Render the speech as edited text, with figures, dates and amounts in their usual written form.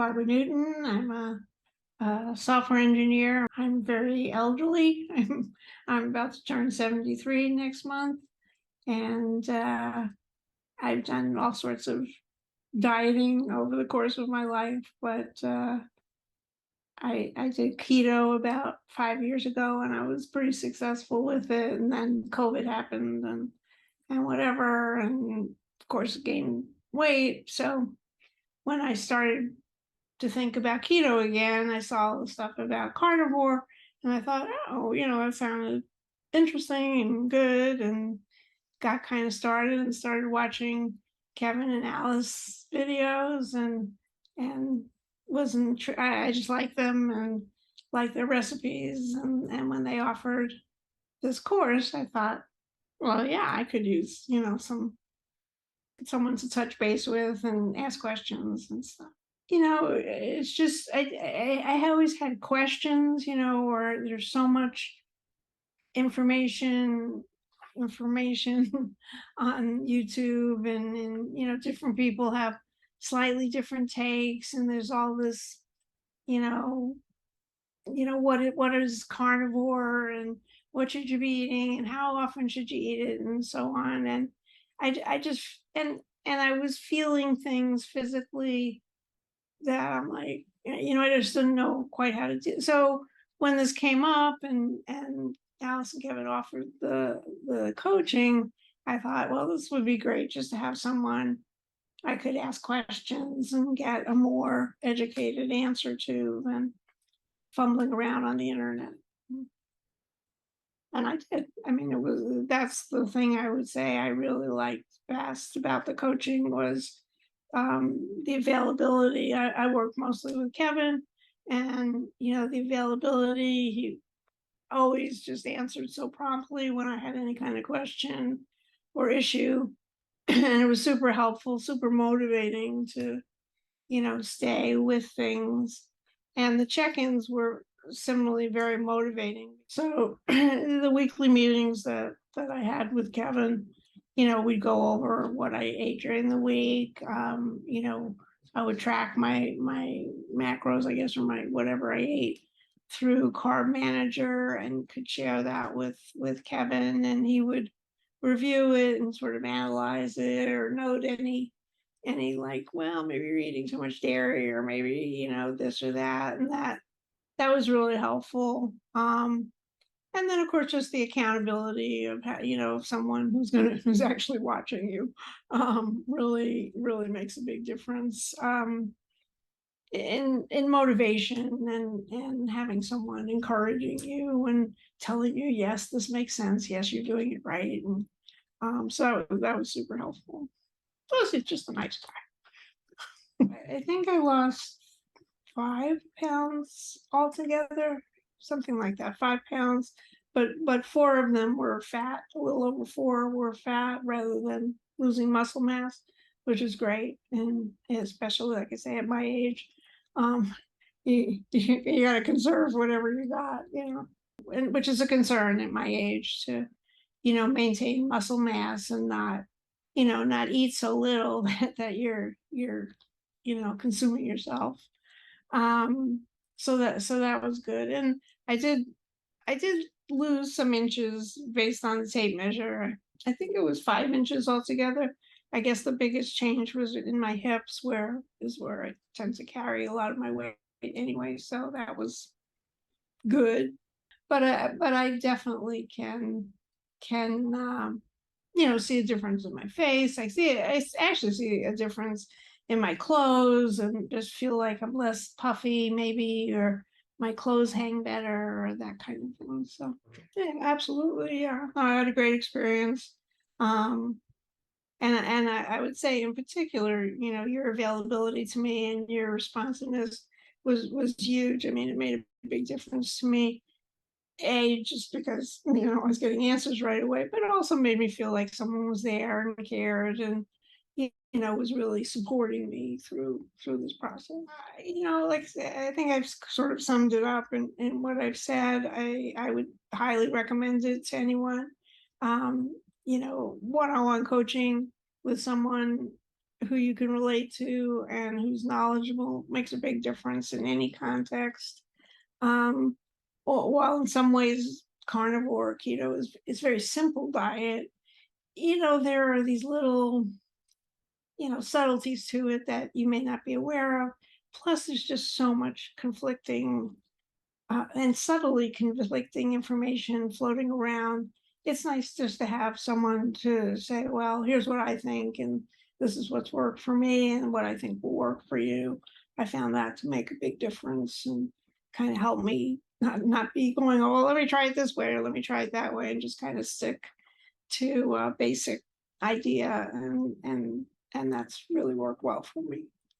Barbara Newton. I'm a software engineer. I'm very elderly. I'm about to turn 73 next month, and I've done all sorts of dieting over the course of my life. But I did keto about 5 years ago, and I was pretty successful with it. And then COVID happened, and whatever, and of course gained weight. So when I started to think about keto again, I saw the stuff about carnivore, and I thought, oh, that sounded interesting and good, and got kind of started watching Kevin and Alice videos, and wasn't I just liked them and liked their recipes, and when they offered this course, I thought, well, yeah, I could use someone to touch base with and ask questions and stuff. It's just I always had questions, or there's so much information on YouTube, and different people have slightly different takes, and there's all this, you know, what is carnivore, and what should you be eating, and how often should you eat it, and so on. And I just and I was feeling things physically that I'm like, I just didn't know quite how to do. So when this came up, and Alice and Kevin offered the coaching, I thought, well, this would be great just to have someone I could ask questions and get a more educated answer to than fumbling around on the internet. And I did. I mean, that's the thing I would say I really liked best about the coaching was the availability. I work mostly with Kevin, and the availability. He always just answered so promptly when I had any kind of question or issue, and it was super helpful, super motivating to stay with things. And the check-ins were similarly very motivating. So the weekly meetings that I had with Kevin, we'd go over what I ate during the week. I would track my macros, I guess, or my whatever I ate through Carb Manager, and could share that with Kevin, and he would review it and sort of analyze it or note any like, well, maybe you're eating too much dairy, or maybe this or that, and that was really helpful. And then of course just the accountability of how, someone who's actually watching you, really makes a big difference, in motivation, and having someone encouraging you and telling you, yes, this makes sense, yes, you're doing it right. And so that was super helpful. Plus it's just a nice guy. I think I lost 5 pounds altogether, something like that, 5 pounds. But four of them were fat. A little over four were fat, rather than losing muscle mass, which is great. And especially, like I say, at my age, um, you got to conserve whatever you got, and which is a concern at my age, to maintain muscle mass, and not eat so little that you're consuming yourself. So that was good. And I did lose some inches based on the tape measure. I think it was 5 inches altogether. I guess the biggest change was in my hips, where I tend to carry a lot of my weight anyway. So that was good. But I definitely can see a difference in my face. I actually see a difference in my clothes, and just feel like I'm less puffy, maybe, or my clothes hang better, or that kind of thing. So yeah, absolutely, yeah. I had a great experience. Um, and I would say in particular, your availability to me and your responsiveness was huge. I mean, it made a big difference to me, just because I was getting answers right away, but it also made me feel like someone was there and cared, and was really supporting me through this process. Like I said, I think I've sort of summed it up in what I've said. I would highly recommend it to anyone. One-on-one coaching with someone who you can relate to and who's knowledgeable makes a big difference in any context. Um, while in some ways carnivore keto is very simple diet, there are these little, subtleties to it that you may not be aware of. Plus, there's just so much conflicting and subtly conflicting information floating around. It's nice just to have someone to say, well, here's what I think, and this is what's worked for me, and what I think will work for you. I found that to make a big difference and kind of help me not be going, oh, well, let me try it this way or let me try it that way, and just kind of stick to a basic idea, and that's really worked well for me.